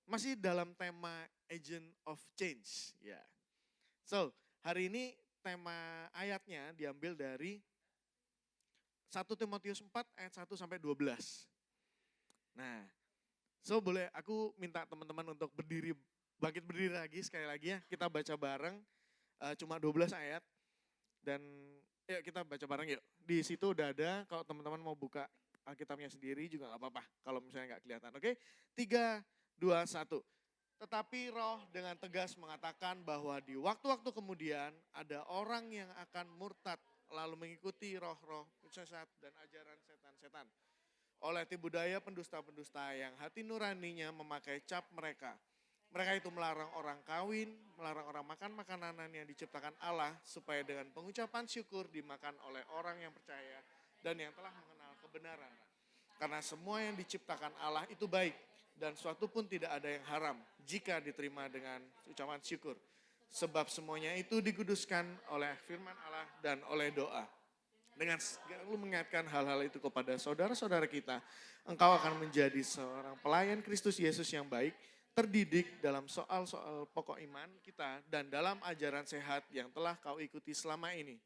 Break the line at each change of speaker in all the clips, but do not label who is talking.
masih dalam tema Agent of Change. Ya. So, hari ini tema ayatnya diambil dari 1 Timotius 4 ayat 1 sampai 12. Nah, so boleh aku minta teman-teman untuk bangkit berdiri lagi sekali lagi ya. Kita baca bareng cuma 12 ayat dan yuk kita baca bareng yuk. Di situ udah ada, kalau teman-teman mau buka Alkitabnya sendiri juga nggak apa-apa kalau misalnya nggak kelihatan. Oke, 3, 2, 1. Tetapi roh dengan tegas mengatakan bahwa di waktu-waktu kemudian ada orang yang akan murtad lalu mengikuti roh-roh sesat dan ajaran setan-setan. Oleh tipu daya pendusta-pendusta yang hati nuraninya memakai cap mereka. Mereka itu melarang orang kawin, melarang orang makan makanan yang diciptakan Allah supaya dengan pengucapan syukur dimakan oleh orang yang percaya dan yang telah mengenal kebenaran. Karena semua yang diciptakan Allah itu baik dan suatu pun tidak ada yang haram jika diterima dengan ucapan syukur. Sebab semuanya itu dikuduskan oleh firman Allah dan oleh doa. Dengan lu mengingatkan hal-hal itu kepada saudara-saudara kita, engkau akan menjadi seorang pelayan Kristus Yesus yang baik, terdidik dalam soal-soal pokok iman kita dan dalam ajaran sehat yang telah kau ikuti selama ini.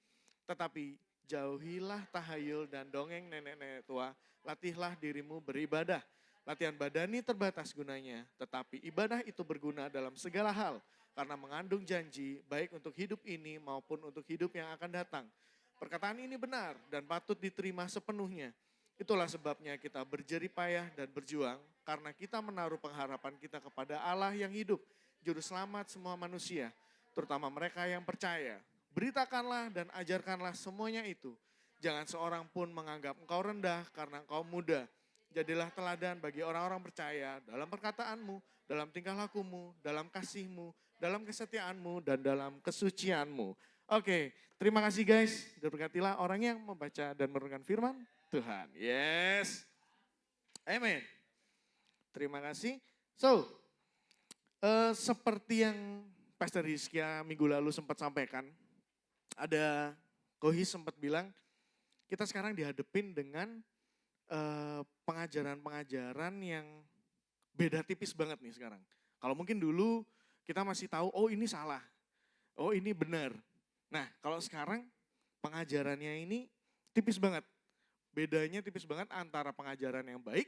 Tetapi jauhilah tahayul dan dongeng nenek-nenek tua, latihlah dirimu beribadah. Latihan badani terbatas gunanya, tetapi ibadah itu berguna dalam segala hal karena mengandung janji baik untuk hidup ini maupun untuk hidup yang akan datang. Perkataan ini benar dan patut diterima sepenuhnya. Itulah sebabnya kita berjerih payah dan berjuang karena kita menaruh pengharapan kita kepada Allah yang hidup, juru selamat semua manusia, terutama mereka yang percaya. Beritakanlah dan ajarkanlah semuanya itu. Jangan seorang pun menganggap engkau rendah karena engkau muda. Jadilah teladan bagi orang-orang percaya dalam perkataanmu, dalam tingkah lakumu, dalam kasihmu, dalam kesetiaanmu, dan dalam kesucianmu. Oke, terima kasih guys. Berkatilah orang yang membaca dan merenungkan firman Tuhan. Yes. Amen. Terima kasih. So, seperti yang Pastor Hizkia minggu lalu sempat sampaikan, ada Kohis sempat bilang, kita sekarang dihadapin dengan pengajaran-pengajaran yang beda tipis banget nih sekarang. Kalau mungkin dulu kita masih tahu, oh ini salah, oh ini benar. Nah kalau sekarang pengajarannya ini tipis banget. Bedanya tipis banget antara pengajaran yang baik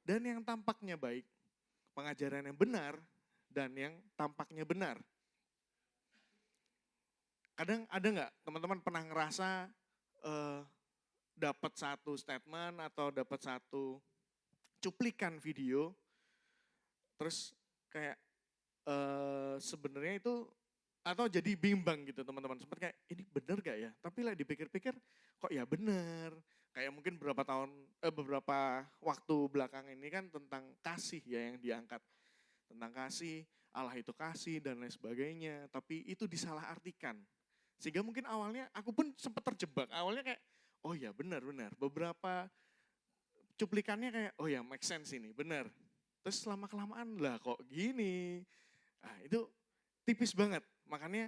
dan yang tampaknya baik. Pengajaran yang benar dan yang tampaknya benar. Kadang ada nggak teman-teman pernah ngerasa dapat satu statement atau dapat satu cuplikan video, terus kayak sebenarnya itu atau jadi bimbang gitu teman-teman. Sempat kayak ini bener gak ya? Tapi lah dipikir-pikir kok ya bener. Kayak mungkin beberapa waktu belakang ini kan tentang kasih ya yang diangkat. Tentang kasih, Allah itu kasih dan lain sebagainya. Tapi itu disalahartikan. Sehingga mungkin awalnya aku pun sempat terjebak. Awalnya kayak oh ya benar-benar. Beberapa cuplikannya kayak oh ya make sense ini benar. Terus lama kelamaan lah kok gini. Nah itu tipis banget. Makanya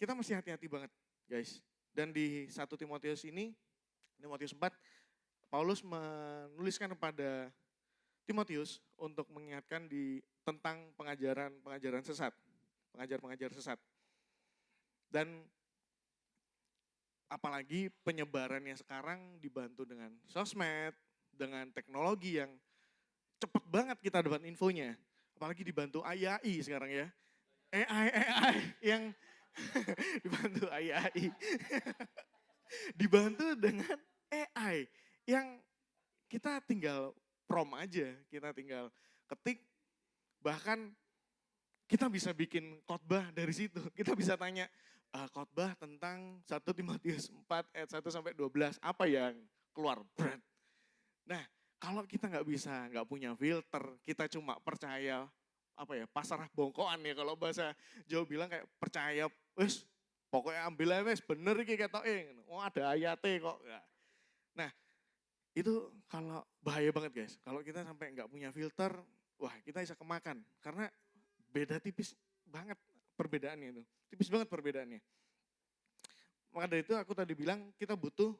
kita mesti hati-hati banget guys. Dan di 1 Timotius ini, Timotius 4, Paulus menuliskan kepada Timotius untuk mengingatkan tentang pengajaran-pengajaran sesat. Pengajar-pengajar sesat. Dan apalagi penyebarannya sekarang dibantu dengan sosmed, dengan teknologi yang cepet banget kita dapat infonya. Apalagi dibantu AI sekarang ya. AI yang dibantu AI. Dibantu dengan AI yang kita tinggal prompt aja, kita tinggal ketik, bahkan kita bisa bikin khotbah dari situ. Kita bisa tanya khotbah tentang 1 Timotius 4 ayat 1 sampai 12 apa yang keluar? Nah, kalau kita nggak punya filter, kita cuma percaya apa ya pasrah bongkoan ya kalau bahasa Jawa bilang kayak percaya wes pokoknya ambil aja wes bener iki ketoke oh ada ayatnya kok. Nah itu kalau bahaya banget guys kalau kita sampai nggak punya filter wah kita bisa kemakan karena beda tipis banget perbedaannya itu tipis banget perbedaannya. Maka dari itu aku tadi bilang kita butuh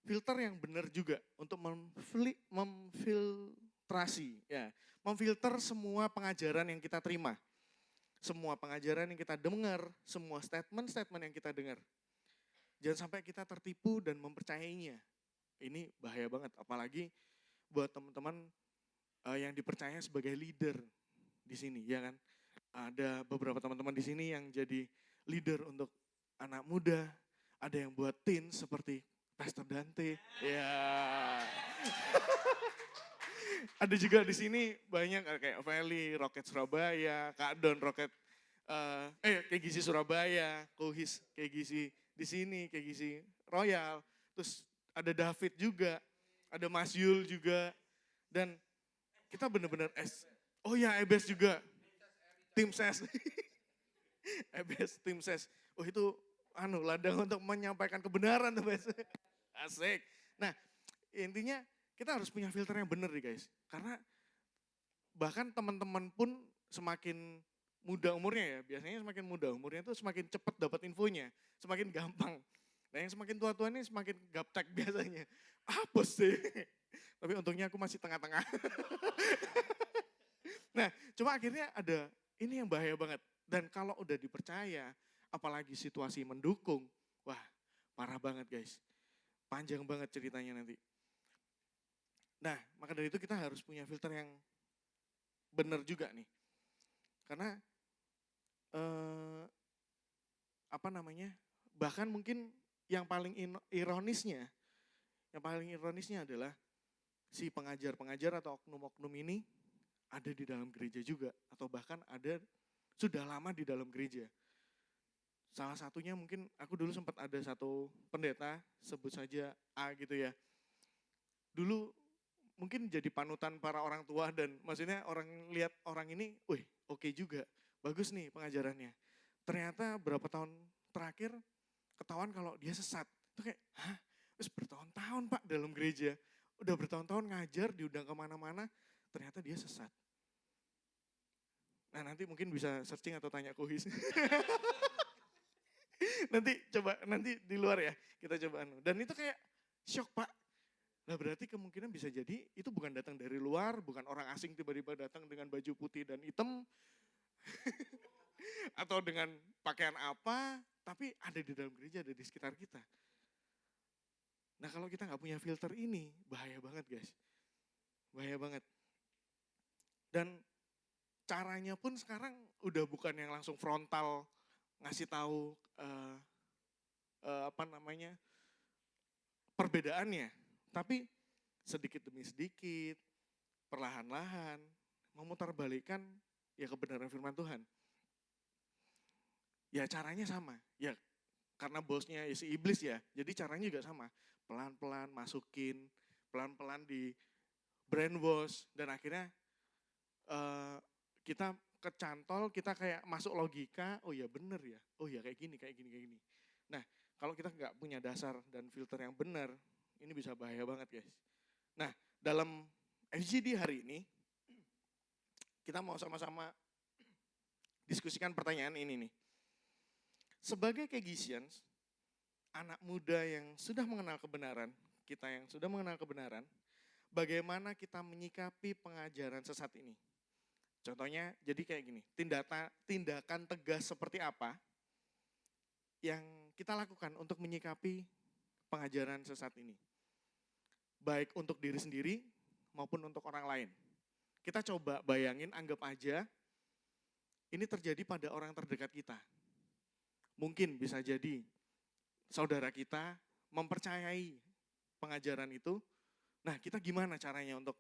filter yang benar juga untuk memfilter memfiltrasi, ya, memfilter semua pengajaran yang kita terima, semua pengajaran yang kita dengar, semua statement-statement yang kita dengar. Jangan sampai kita tertipu dan mempercayainya. Ini bahaya banget, apalagi buat teman-teman yang dipercaya sebagai leader di sini, ya kan? Ada beberapa teman-teman di sini yang jadi leader untuk anak muda, ada yang buat teen seperti Pastor Dante, ya. Ada juga di sini banyak kayak Feli, Rocket Surabaya, Kak Don Rocket, KGC Surabaya, Kohis KGC di sini, KGC Royal, terus ada David juga, ada Mas Yul juga, dan kita benar-benar oh ya EBS juga, tim ses, EBS tim ses, oh itu ladang untuk menyampaikan kebenaran tuh Bes. Asik. Nah intinya kita harus punya filter yang benar nih guys, karena bahkan teman-teman pun semakin muda umurnya ya, biasanya semakin muda umurnya tuh semakin cepat dapat infonya, semakin gampang. Nah yang semakin tua-tua ini semakin gaptek biasanya. Apa sih? Tapi untungnya aku masih tengah-tengah. Nah cuma akhirnya ada, ini yang bahaya banget. Dan kalau udah dipercaya, apalagi situasi mendukung, wah parah banget guys. Panjang banget ceritanya nanti. Nah maka dari itu kita harus punya filter yang benar juga nih. Karena bahkan mungkin yang paling ironisnya adalah si pengajar-pengajar atau oknum-oknum ini ada di dalam gereja juga, atau bahkan ada sudah lama di dalam gereja. Salah satunya mungkin aku dulu sempat ada satu pendeta, sebut saja A gitu ya. Dulu mungkin jadi panutan para orang tua dan maksudnya orang lihat orang ini, wih oke juga, bagus nih pengajarannya. Ternyata berapa tahun terakhir ketahuan kalau dia sesat. Itu kayak, hah? Terus bertahun-tahun Pak dalam gereja. Udah bertahun-tahun ngajar, diundang kemana-mana, ternyata dia sesat. Nah nanti mungkin bisa searching atau tanya Kohis. nanti di luar ya, kita coba. Dan itu kayak shock Pak. Nah berarti kemungkinan bisa jadi itu bukan datang dari luar, bukan orang asing tiba-tiba datang dengan baju putih dan hitam. Atau dengan pakaian apa, tapi ada di dalam gereja, ada di sekitar kita. Nah kalau kita gak punya filter ini, bahaya banget guys. Bahaya banget. Dan caranya pun sekarang udah bukan yang langsung frontal ngasih tahu perbedaannya, tapi sedikit demi sedikit, perlahan-lahan, memutarbalikkan ya kebenaran firman Tuhan. Ya caranya sama, ya karena bosnya si iblis ya, jadi caranya juga sama. Pelan-pelan masukin, pelan-pelan di brainwash, dan akhirnya kita kecantol, kita kayak masuk logika, oh ya bener ya, oh ya kayak gini. Nah kalau kita nggak punya dasar dan filter yang benar, ini bisa bahaya banget guys. Nah dalam FGD hari ini, kita mau sama-sama diskusikan pertanyaan ini nih. Sebagai Kegisians, anak muda yang sudah mengenal kebenaran, kita yang sudah mengenal kebenaran, bagaimana kita menyikapi pengajaran sesat ini? Contohnya jadi kayak gini, tindakan tegas seperti apa yang kita lakukan untuk menyikapi pengajaran sesat ini? Baik untuk diri sendiri maupun untuk orang lain. Kita coba bayangin, anggap aja ini terjadi pada orang terdekat kita. Mungkin bisa jadi saudara kita mempercayai pengajaran itu. Nah kita gimana caranya untuk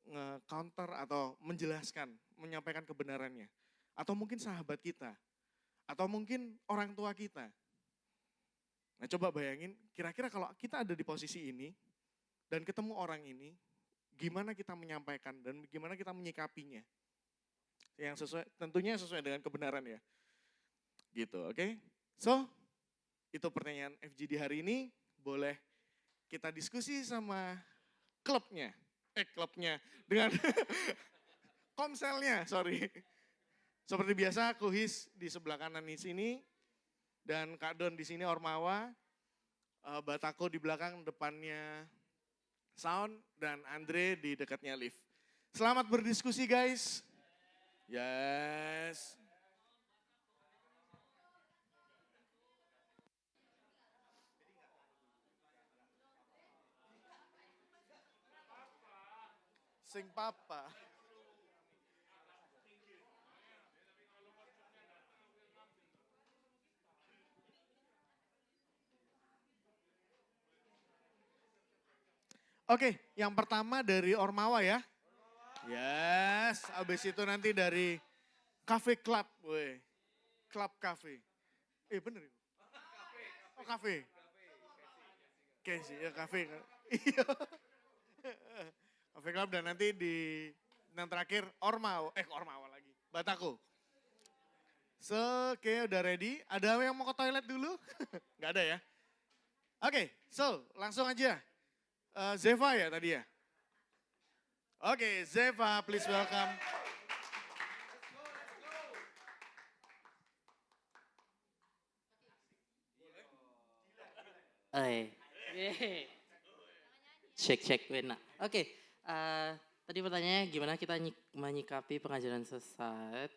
nge-counter atau menjelaskan, menyampaikan kebenarannya. Atau mungkin sahabat kita. Atau mungkin orang tua kita. Nah coba bayangin, kira-kira kalau kita ada di posisi ini, dan ketemu orang ini, gimana kita menyampaikan dan gimana kita menyikapinya. Yang tentunya sesuai dengan kebenaran ya. Gitu, oke? So, itu pertanyaan FGD hari ini. Boleh kita diskusi sama klubnya. Dengan komselnya, sorry. Seperti biasa, Kuhis di sebelah kanan di sini. Dan Kak Don di sini Ormawa. Batako di belakang, depannya Sound dan Andre di dekatnya lift. Selamat berdiskusi guys. Yes. Sing papa. Oke, yang pertama dari Ormawa ya. Yes, abis itu nanti dari Cafe Club, weh. Club Cafe. Bener itu. Oh cafe. Oke sih, ya cafe. Iya. Cafe Club dan nanti di yang terakhir Ormawa, Ormawa lagi. Batako. So, oke udah ready. Ada yang mau ke toilet dulu? Gak ada ya? Oke, so langsung aja. Zeva ya tadi ya? Oke, Zeva please welcome.
Cek enak. Oke, tadi pertanyaannya gimana kita menyikapi pengajaran sesat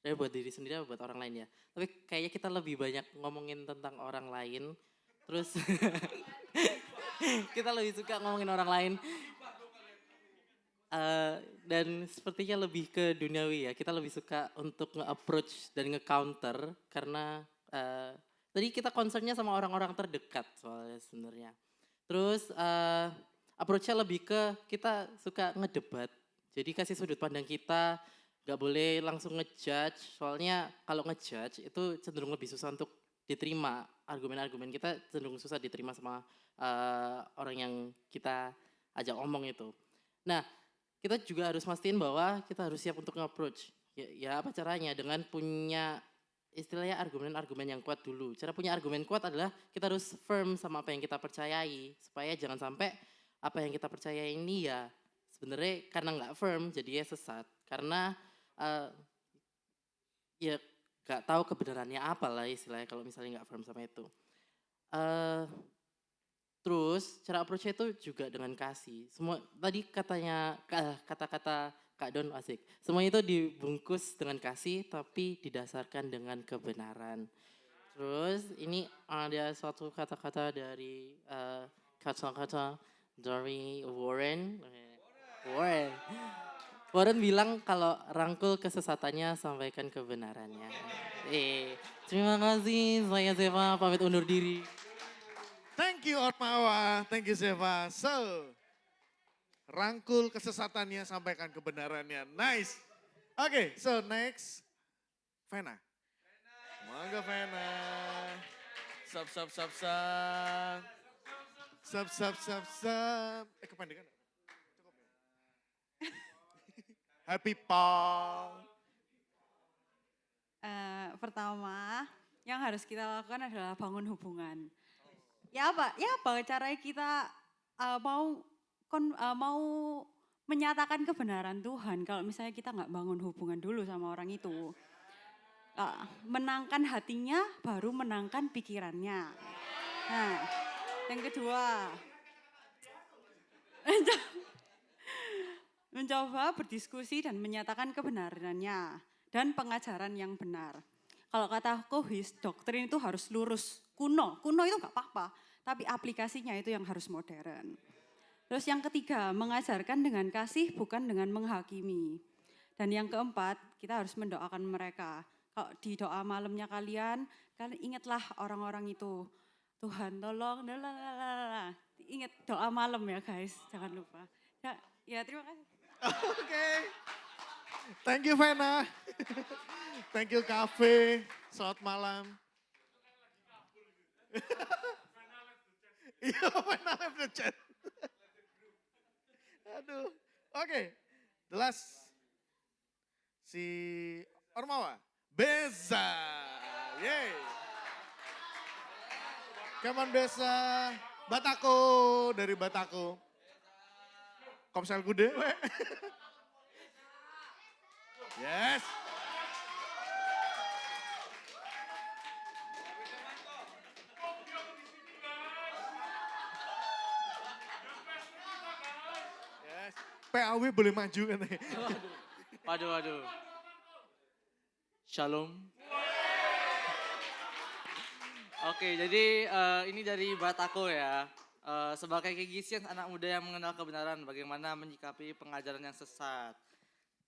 dan buat diri sendiri atau buat orang lain ya. Tapi kayaknya kita lebih banyak ngomongin tentang orang lain. Terus kita lebih suka ngomongin orang lain. Dan sepertinya lebih ke duniawi ya. Kita lebih suka untuk nge-approach dan nge-counter karena tadi kita concernnya sama orang-orang terdekat soalnya sebenarnya. Terus approach-nya lebih ke kita suka ngedebat. Jadi kasih sudut pandang kita, gak boleh langsung ngejudge. Soalnya kalau ngejudge itu cenderung lebih susah untuk diterima. Argumen-argumen kita cenderung susah diterima sama orang yang kita ajak ngomong itu. Nah, kita juga harus mastiin bahwa kita harus siap untuk nge-approach. Ya apa caranya? Dengan punya istilahnya argumen-argumen yang kuat dulu. Cara punya argumen kuat adalah kita harus firm sama apa yang kita percayai. Supaya jangan sampai apa yang kita percaya ini ya sebenarnya karena nggak firm jadinya sesat. Karena ya nggak tahu kebenarannya apa lah istilahnya kalau misalnya nggak firm sama itu. Terus cara approach itu juga dengan kasih. Semua tadi kata-kata Kak Don asik. Semua itu dibungkus dengan kasih tapi didasarkan dengan kebenaran. Terus ini ada suatu kata-kata dari kata-kata dari Warren. Warren bilang kalau rangkul kesesatannya sampaikan kebenarannya. Terima kasih, saya Zeva pamit undur diri.
Thank you Ormawa, thank you Zeva. So, rangkul kesesatannya, sampaikan kebenarannya. Nice. Oke, so next, Vena. Mangga Vena. Sap. Kepandekan. Cukup ya? Happy Paul.
Pertama, yang harus kita lakukan adalah bangun hubungan. Ya apa cara kita mau menyatakan kebenaran Tuhan kalau misalnya kita nggak bangun hubungan dulu sama orang itu. Menangkan hatinya baru menangkan pikirannya. Nah, yang kedua, mencoba berdiskusi dan menyatakan kebenarannya dan pengajaran yang benar. Kalau kata Kohis, doktrin itu harus lurus, kuno itu gak apa-apa, tapi aplikasinya itu yang harus modern. Terus yang ketiga, mengajarkan dengan kasih bukan dengan menghakimi. Dan yang keempat, kita harus mendoakan mereka. Kalau di doa malamnya kalian ingatlah orang-orang itu. Tuhan tolong, ingat doa malam ya guys, jangan lupa. Ya terima kasih.
Oke. Thank you Vena. Thank you Cafe. Selamat malam. Iya, Vena left the chat. Aduh. Oke. Jelas. Si Ormawa. Beza. Yeay. Come on Beza. Batako. Dari Batako. Komsel Gude. Yes. PAW boleh maju kan.
Waduh, waduh. Shalom. Oke, jadi ini dari Batako ya. Sebagai Kegisian, anak muda yang mengenal kebenaran, bagaimana menyikapi pengajaran yang sesat.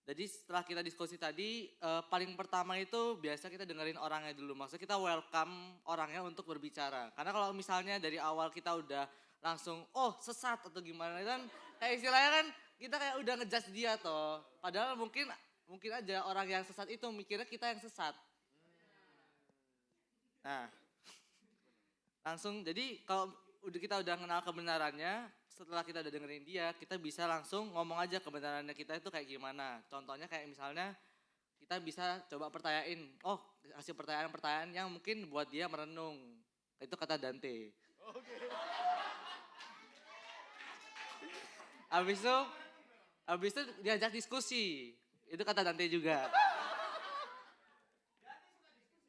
Jadi setelah kita diskusi tadi, paling pertama itu biasa kita dengerin orangnya dulu. Maksudnya kita welcome orangnya untuk berbicara. Karena kalau misalnya dari awal kita udah langsung, oh sesat atau gimana kan, kayak istilahnya kan kita kayak udah ngejudge dia toh. Padahal mungkin aja orang yang sesat itu mikirnya kita yang sesat. Nah, langsung jadi kalau kita udah kenal kebenarannya, setelah kita udah dengerin dia, kita bisa langsung ngomong aja kebenarannya kita itu kayak gimana. Contohnya kayak misalnya kita bisa coba pertanyain, oh kasih pertanyaan-pertanyaan yang mungkin buat dia merenung. Itu kata Dante. Habis itu diajak diskusi. Itu kata Dante juga.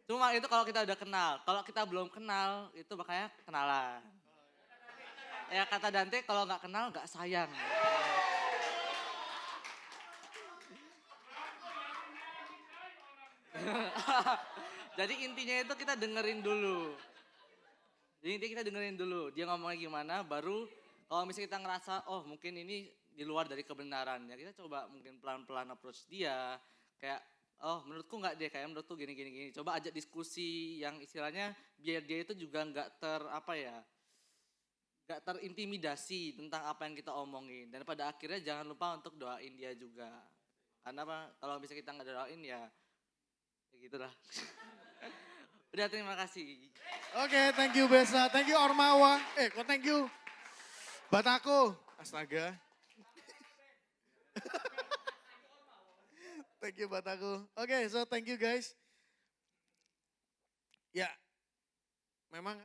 Cuma itu kalau kita udah kenal. Kalau kita belum kenal, itu makanya kenalan. Ya kata Dante, kalau nggak kenal nggak sayang. Jadi intinya itu kita dengerin dulu. Dia ngomongnya gimana, baru kalau misalnya kita ngerasa, oh mungkin ini di luar dari kebenaran. Ya kita coba mungkin pelan-pelan approach dia. Kayak, oh menurutku nggak deh, kayak menurutku gini. Coba ajak diskusi yang istilahnya biar dia itu juga nggak gak terintimidasi tentang apa yang kita omongin. Dan pada akhirnya jangan lupa untuk doain dia juga. Karena apa? Kalau misalnya kita nggak doain ya gitulah. Udah, terima kasih.
Oke, thank you Besa, thank you Ormawa. Kok thank you Batako. Astaga. Thank you Batako. Oke, so thank you guys. Ya, memang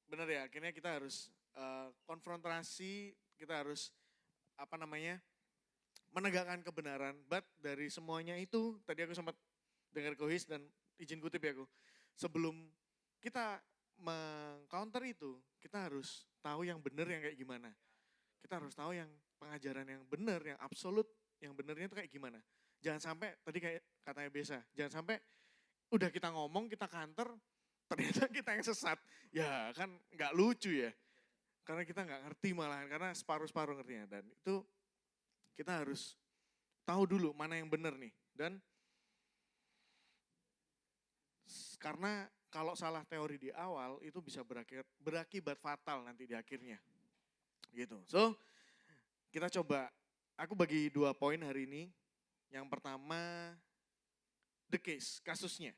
benar ya, akhirnya kita harus konfrontasi, kita harus menegakkan kebenaran. But dari semuanya itu, tadi aku sempat dengar Kohis dan izin kutip ya aku. Sebelum kita meng-counter itu, kita harus tahu yang benar yang kayak gimana. Kita harus tahu yang pengajaran yang benar, yang absolut, yang benernya itu kayak gimana. Jangan sampai, tadi kayak katanya Besa, jangan sampai udah kita ngomong, kita counter, ternyata kita yang sesat. Ya kan nggak lucu ya. Karena kita nggak ngerti malahan, karena separuh-separuh ngertinya. Dan itu kita harus tahu dulu mana yang benar nih. Dan karena kalau salah teori di awal itu bisa berakibat fatal nanti di akhirnya. Gitu. So, kita coba, aku bagi 2 poin hari ini. Yang pertama, the case, kasusnya.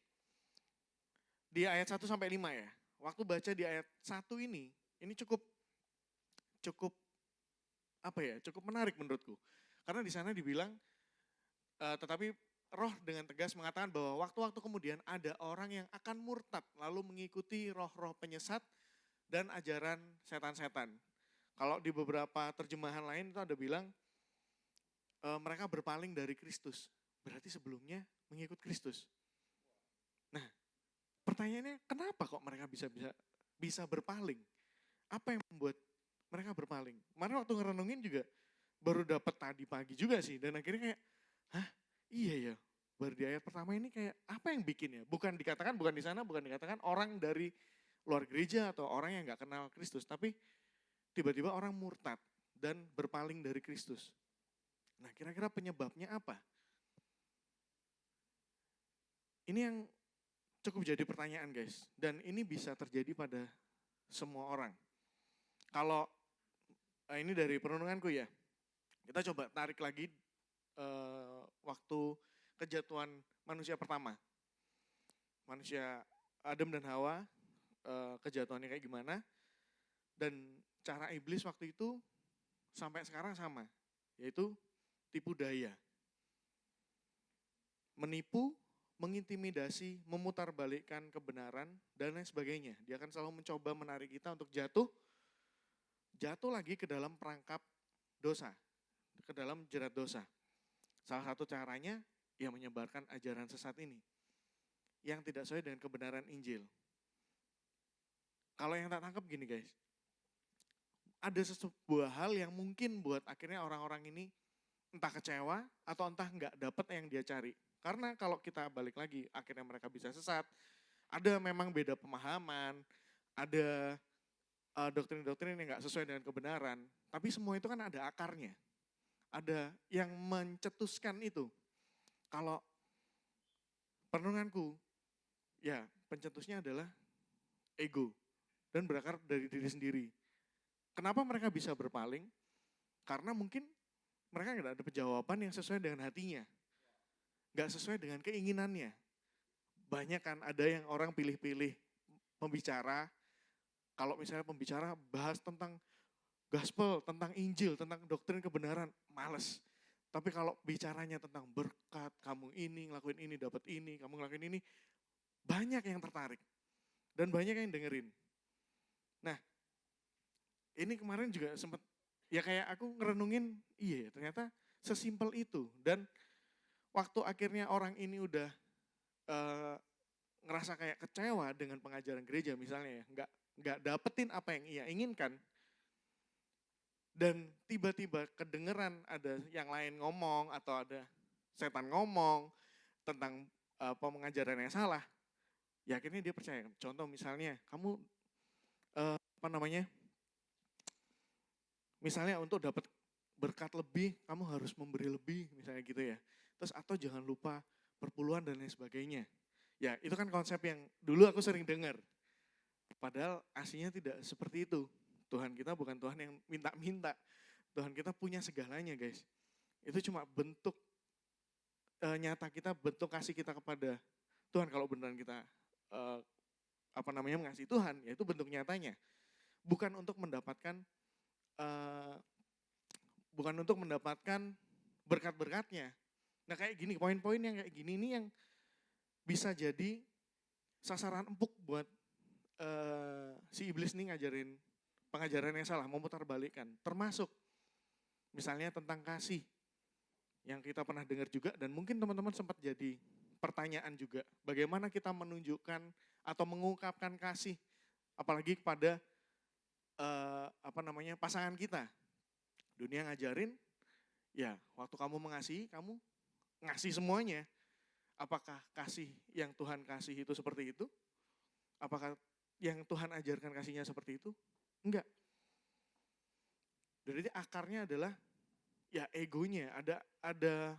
Di ayat 1 sampai 5 ya. Waktu baca di ayat 1 ini cukup cukup menarik menurutku. Karena di sana dibilang, tetapi Roh dengan tegas mengatakan bahwa waktu-waktu kemudian ada orang yang akan murtad lalu mengikuti roh-roh penyesat dan ajaran setan-setan. Kalau di beberapa terjemahan lain itu ada bilang mereka berpaling dari Kristus. Berarti sebelumnya mengikut Kristus. Nah, pertanyaannya kenapa kok mereka bisa berpaling? Apa yang membuat mereka berpaling? Kemarin waktu ngerenungin juga baru dapat tadi pagi juga sih. Dan akhirnya kayak, hah iya ya, baru di ayat pertama ini kayak apa yang bikin ya? Bukan di sana, bukan dikatakan orang dari luar gereja atau orang yang gak kenal Kristus. Tapi tiba-tiba orang murtad dan berpaling dari Kristus. Nah kira-kira penyebabnya apa? Ini yang cukup jadi pertanyaan guys. Dan ini bisa terjadi pada semua orang. Kalau ini dari perenunganku ya, kita coba tarik lagi waktu kejatuhan manusia pertama. Manusia Adam dan Hawa, kejatuhannya kayak gimana. Dan cara iblis waktu itu sampai sekarang sama, yaitu tipu daya. Menipu, mengintimidasi, memutarbalikkan kebenaran, dan lain sebagainya. Dia akan selalu mencoba menarik kita untuk jatuh lagi ke dalam perangkap dosa, ke dalam jerat dosa. Salah satu caranya, ya menyebarkan ajaran sesat ini, yang tidak sesuai dengan kebenaran Injil. Kalau yang tak tangkap gini guys, ada sebuah hal yang mungkin buat akhirnya orang-orang ini entah kecewa atau entah nggak dapet yang dia cari. Karena kalau kita balik lagi, akhirnya mereka bisa sesat. Ada memang beda pemahaman, ada doktrin-doktrin yang nggak sesuai dengan kebenaran. Tapi semua itu kan ada akarnya. Ada yang mencetuskan itu. Kalau perenunganku, ya pencetusnya adalah ego. Dan berakar dari diri sendiri. Kenapa mereka bisa berpaling? Karena mungkin mereka nggak ada jawaban yang sesuai dengan hatinya. Nggak sesuai dengan keinginannya. Banyak kan ada yang orang pilih-pilih pembicara. Kalau misalnya pembicara bahas tentang gospel, tentang Injil, tentang doktrin kebenaran, males. Tapi kalau bicaranya tentang berkat, kamu ini, ngelakuin ini, dapat ini, kamu ngelakuin ini, banyak yang tertarik. Dan banyak yang dengerin. Nah, ini kemarin juga sempat, ya kayak aku ngerenungin, iya ternyata sesimpel itu. Dan waktu akhirnya orang ini udah ngerasa kayak kecewa dengan pengajaran gereja misalnya ya, nggak dapetin apa yang ia inginkan, dan tiba-tiba kedengeran ada yang lain ngomong atau ada setan ngomong tentang pengajaran yang salah, ya akhirnya dia percaya. Contoh misalnya kamu misalnya untuk dapat berkat lebih kamu harus memberi lebih misalnya gitu ya. Terus atau jangan lupa perpuluhan dan lain sebagainya. Ya itu kan konsep yang dulu aku sering dengar. Padahal aslinya tidak seperti itu. Tuhan kita bukan Tuhan yang minta-minta. Tuhan kita punya segalanya guys. Itu cuma bentuk nyata kita, bentuk kasih kita kepada Tuhan. Kalau beneran kita mengasihi Tuhan, ya itu bentuk nyatanya. Bukan untuk mendapatkan berkat-berkatnya. Nah kayak gini, poin-poin yang kayak gini nih yang bisa jadi sasaran empuk buat si iblis nih ngajarin pengajaran yang salah, memutarbalikkan. Termasuk misalnya tentang kasih yang kita pernah dengar juga dan mungkin teman-teman sempat jadi pertanyaan juga. Bagaimana kita menunjukkan atau mengungkapkan kasih apalagi kepada pasangan kita. Dunia ngajarin, ya waktu kamu mengasihi, kamu ngasih semuanya. Apakah kasih yang Tuhan kasih itu seperti itu? Apakah yang Tuhan ajarkan kasihnya seperti itu? Enggak. Jadi akarnya adalah ya egonya, ada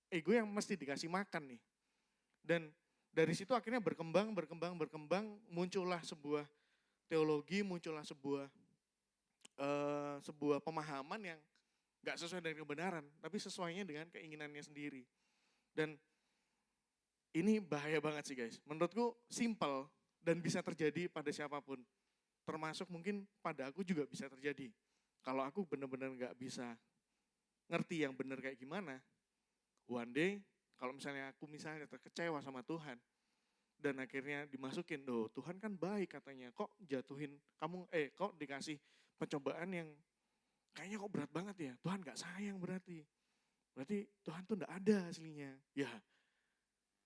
ego yang mesti dikasih makan nih. Dan dari situ akhirnya berkembang, muncullah sebuah teologi, muncullah sebuah pemahaman yang gak sesuai dengan kebenaran, tapi sesuainya dengan keinginannya sendiri. Dan ini bahaya banget sih guys. Menurutku simple dan bisa terjadi pada siapapun. Termasuk mungkin pada aku juga bisa terjadi. Kalau aku benar-benar gak bisa ngerti yang benar kayak gimana, one day kalau misalnya aku terkecewa sama Tuhan, dan akhirnya dimasukin, Tuhan kan baik katanya, kok jatuhin kamu, kok dikasih pencobaan yang kayaknya kok berat banget ya, Tuhan gak sayang berarti Tuhan tuh gak ada aslinya. Ya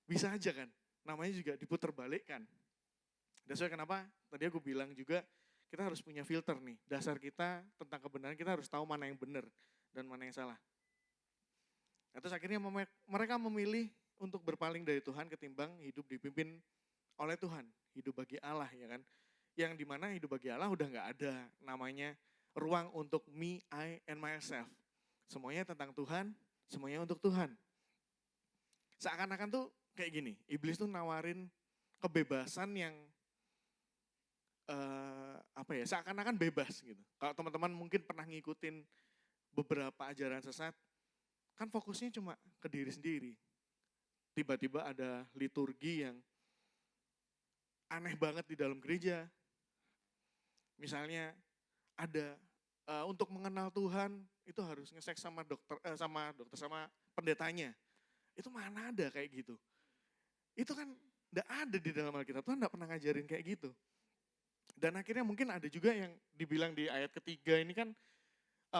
bisa aja kan, namanya juga diputar balik kan. Dan soalnya kenapa tadi aku bilang juga kita harus punya filter nih, dasar kita tentang kebenaran kita harus tahu mana yang benar dan mana yang salah. Nah, terus akhirnya mereka memilih untuk berpaling dari Tuhan ketimbang hidup dipimpin oleh Tuhan, hidup bagi Allah ya kan. Yang dimana hidup bagi Allah udah gak ada namanya ruang untuk me, I, and myself. Semuanya tentang Tuhan, semuanya untuk Tuhan. Seakan-akan tuh kayak gini, iblis tuh nawarin kebebasan yang seakan-akan bebas gitu. Kalau teman-teman mungkin pernah ngikutin beberapa ajaran sesat, kan fokusnya cuma ke diri sendiri. Tiba-tiba ada liturgi yang aneh banget di dalam gereja. Misalnya ada untuk mengenal Tuhan itu harus nge-seks sama pendetanya. Itu mana ada kayak gitu. Itu kan enggak ada di dalam Alkitab. Tuhan enggak pernah ngajarin kayak gitu. Dan akhirnya mungkin ada juga yang dibilang di ayat ketiga ini kan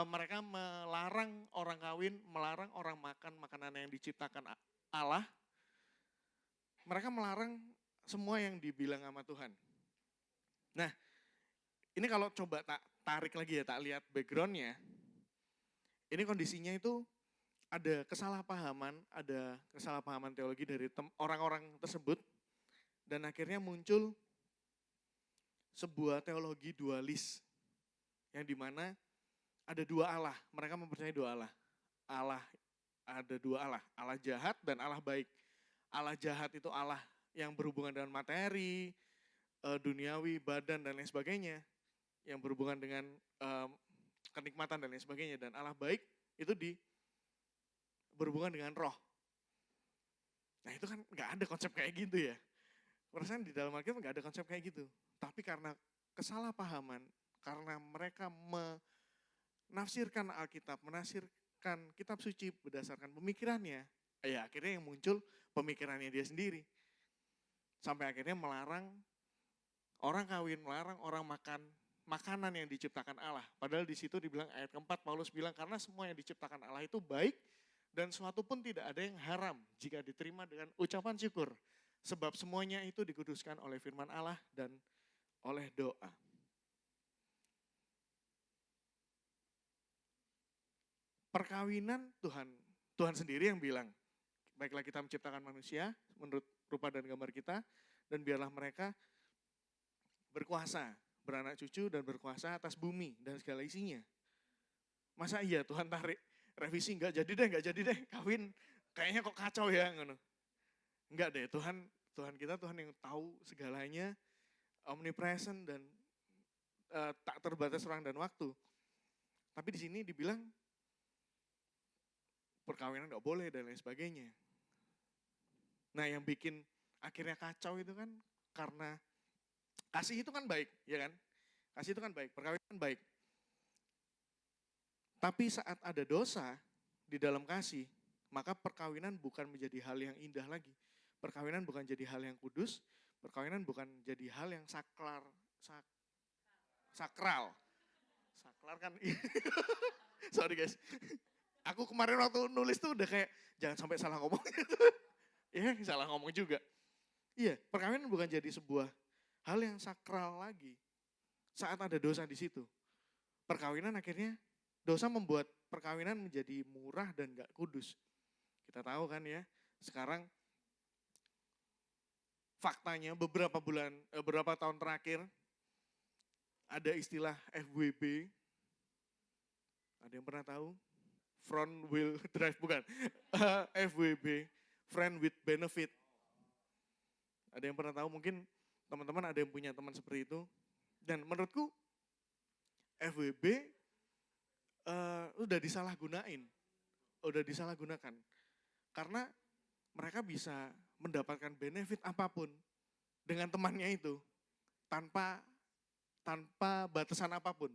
mereka melarang orang kawin, melarang orang makan makanan yang diciptakan Allah. Mereka melarang semua yang dibilang sama Tuhan. Nah, ini kalau coba tak tarik lagi ya, tak lihat backgroundnya. Ini kondisinya itu ada kesalahpahaman teologi dari orang-orang tersebut, dan akhirnya muncul sebuah teologi dualis yang dimana ada dua Allah. Mereka mempercayai dua Allah. Ada dua Allah, Allah jahat dan Allah baik. Allah jahat itu Allah yang berhubungan dengan materi, duniawi, badan dan lain sebagainya, yang berhubungan dengan kenikmatan dan lain sebagainya. Dan Allah baik itu berhubungan dengan roh. Nah itu kan nggak ada konsep kayak gitu ya. Perasaan di dalam Alkitab nggak ada konsep kayak gitu. Tapi karena kesalahpahaman, karena mereka menafsirkan Alkitab, menafsirkan kitab suci berdasarkan pemikirannya, ya akhirnya yang muncul pemikirannya dia sendiri. Sampai akhirnya melarang orang kawin, melarang orang makan makanan yang diciptakan Allah. Padahal di situ dibilang ayat keempat, Paulus bilang karena semua yang diciptakan Allah itu baik dan suatu pun tidak ada yang haram jika diterima dengan ucapan syukur. Sebab semuanya itu dikuduskan oleh firman Allah dan oleh doa. Perkawinan Tuhan sendiri yang bilang, baiklah kita menciptakan manusia menurut rupa dan gambar kita, dan biarlah mereka berkuasa, beranak cucu dan berkuasa atas bumi dan segala isinya. Masa iya Tuhan tarik revisi, enggak jadi deh kawin, kayaknya kok kacau ya. Enggak deh, Tuhan kita Tuhan yang tahu segalanya, omnipresent dan tak terbatas ruang dan waktu. Tapi di sini dibilang perkawinan enggak boleh dan lain sebagainya. Nah yang bikin akhirnya kacau itu kan karena kasih itu kan baik, ya kan? Kasih itu kan baik, perkawinan baik. Tapi saat ada dosa di dalam kasih, maka perkawinan bukan menjadi hal yang indah lagi. Perkawinan bukan jadi hal yang kudus, perkawinan bukan jadi hal yang sakral. Sakral kan, sorry guys. Aku kemarin waktu nulis tuh udah kayak, jangan sampai salah ngomong gitu. Ya salah ngomong juga. Iya, perkawinan bukan jadi sebuah hal yang sakral lagi. Saat ada dosa di situ. Perkawinan akhirnya, dosa membuat perkawinan menjadi murah dan gak kudus. Kita tahu kan ya, sekarang faktanya beberapa tahun terakhir ada istilah FWB. Ada yang pernah tahu? Front wheel drive, bukan. FWB, friend with benefit. Ada yang pernah tahu? Mungkin teman-teman ada yang punya teman seperti itu. Dan menurutku FWB udah disalahgunakan. Karena mereka bisa mendapatkan benefit apapun dengan temannya itu tanpa batasan apapun.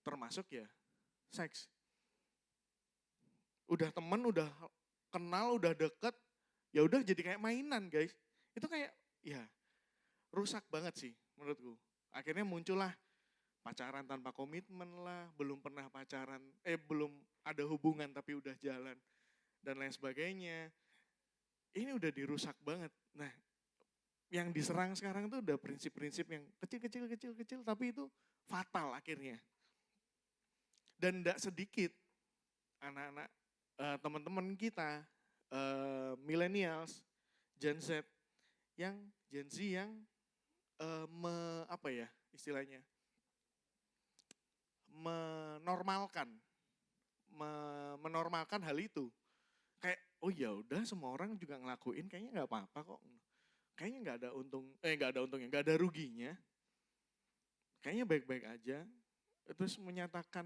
Termasuk ya seks. Udah teman, udah kenal, udah deket, ya udah jadi kayak mainan guys. Itu kayak ya rusak banget sih menurutku. Akhirnya muncullah pacaran tanpa komitmen lah, belum pernah pacaran, belum ada hubungan tapi udah jalan dan lain sebagainya. Ini udah dirusak banget. Nah, yang diserang sekarang tuh udah prinsip-prinsip yang kecil tapi itu fatal akhirnya. Dan tidak sedikit anak-anak teman-teman kita millennials, Gen Z yang istilahnya menormalkan hal itu. Kayak oh ya udah semua orang juga ngelakuin, kayaknya nggak apa-apa kok. Kayaknya nggak ada ruginya. Kayaknya baik-baik aja. Terus menyatakan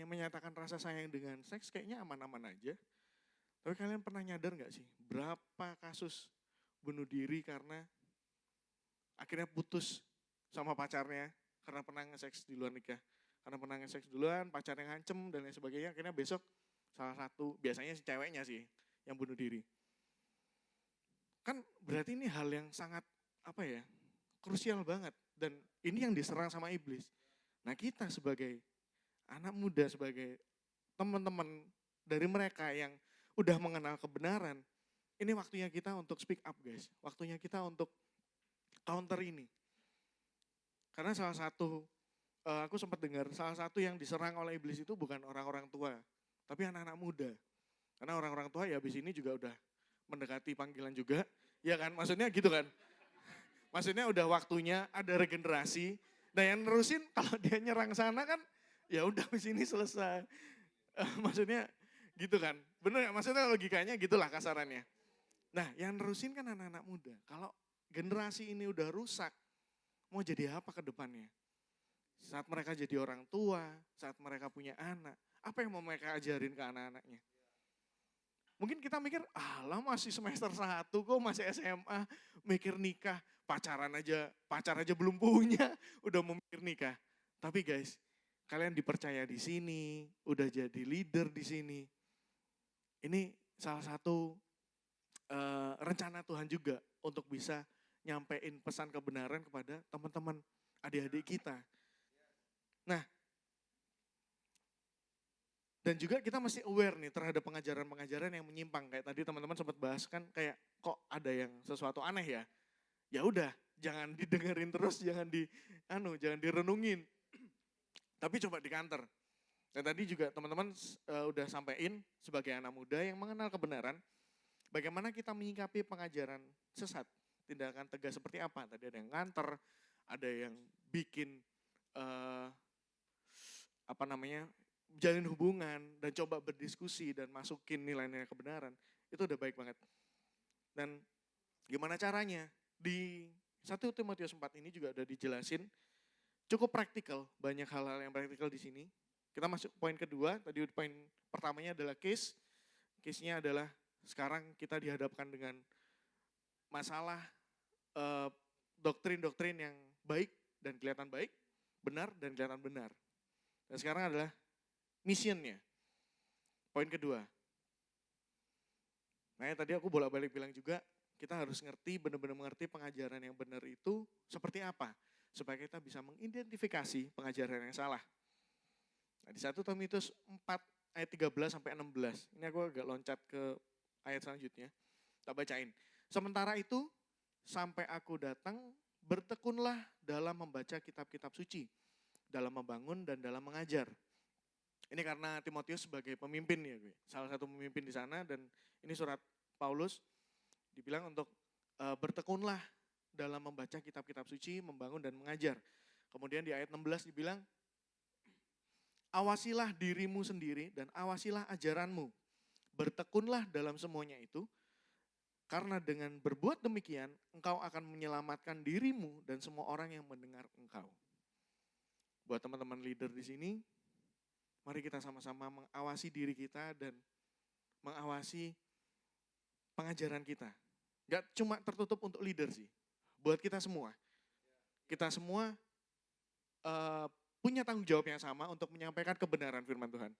menyatakan rasa sayang dengan seks kayaknya aman-aman aja. Tapi kalian pernah nyadar nggak sih berapa kasus bunuh diri karena akhirnya putus sama pacarnya karena pernah nge-seks di luar nikah. Karena pernah nge-seks duluan, pacarnya ngancem dan lain sebagainya, akhirnya besok salah satu, biasanya si ceweknya sih yang bunuh diri. Kan berarti ini hal yang sangat krusial banget. Dan ini yang diserang sama iblis. Nah kita sebagai anak muda, sebagai teman-teman dari mereka yang udah mengenal kebenaran, ini waktunya kita untuk speak up guys. Waktunya kita untuk counter ini. Karena salah satu aku sempat dengar salah satu yang diserang oleh iblis itu bukan orang-orang tua, tapi anak-anak muda. Karena orang-orang tua ya habis ini juga udah mendekati panggilan juga, ya kan? Maksudnya gitu kan? Maksudnya udah waktunya ada regenerasi. Nah yang nerusin kalau dia nyerang sana kan, ya udah habis ini selesai. Maksudnya gitu kan? Bener ya? Maksudnya logikanya gitulah kasarannya. Nah yang nerusin kan anak-anak muda. Kalau generasi ini udah rusak, mau jadi apa ke depannya? Saat mereka jadi orang tua, saat mereka punya anak, apa yang mau mereka ajarin ke anak-anaknya? Mungkin kita mikir, alah masih semester 1 kok, masih SMA, mikir nikah, pacar aja belum punya, udah mau mikir nikah. Tapi guys, kalian dipercaya di sini, udah jadi leader di sini. Ini salah satu rencana Tuhan juga untuk bisa nyampein pesan kebenaran kepada teman-teman adik-adik kita. Nah, dan juga kita mesti aware nih terhadap pengajaran-pengajaran yang menyimpang. Kayak tadi teman-teman sempat bahas kan kayak kok ada yang sesuatu aneh ya. Ya udah, jangan didengerin terus, jangan direnungin. Tapi coba dikanter. Dan tadi juga teman-teman udah sampein sebagai anak muda yang mengenal kebenaran, bagaimana kita menyikapi pengajaran sesat. Tindakan tegas seperti apa? Tadi ada yang nganter, ada yang bikin jalin hubungan dan coba berdiskusi dan masukin nilai-nilai kebenaran, itu udah baik banget. Dan gimana caranya? Di 1 Timotius 4 ini juga udah dijelasin, cukup praktikal, banyak hal-hal yang praktikal di sini. Kita masuk poin kedua, tadi poin pertamanya adalah case. Case-nya adalah sekarang kita dihadapkan dengan masalah doktrin-doktrin yang baik dan kelihatan baik, benar dan kelihatan benar. Dan sekarang adalah missionnya. Poin kedua. Nah tadi aku bolak-balik bilang juga, kita harus ngerti, benar-benar mengerti pengajaran yang benar itu seperti apa. Supaya kita bisa mengidentifikasi pengajaran yang salah. Nah di 1 Timotius 4 ayat 13 sampai 16. Ini aku agak loncat ke ayat selanjutnya. Tak bacain. Sementara itu, sampai aku datang, bertekunlah dalam membaca kitab-kitab suci. Dalam membangun dan dalam mengajar. Ini karena Timotius sebagai pemimpin ya gue. Salah satu pemimpin di sana dan ini surat Paulus dibilang untuk bertekunlah dalam membaca kitab-kitab suci, membangun dan mengajar. Kemudian di ayat 16 dibilang, awasilah dirimu sendiri dan awasilah ajaranmu. Bertekunlah dalam semuanya itu, karena dengan berbuat demikian engkau akan menyelamatkan dirimu dan semua orang yang mendengar engkau. Buat teman-teman leader di sini, mari kita sama-sama mengawasi diri kita dan mengawasi pengajaran kita. Gak cuma tertutup untuk leader sih, buat kita semua. Kita semua punya tanggung jawab yang sama untuk menyampaikan kebenaran firman Tuhan.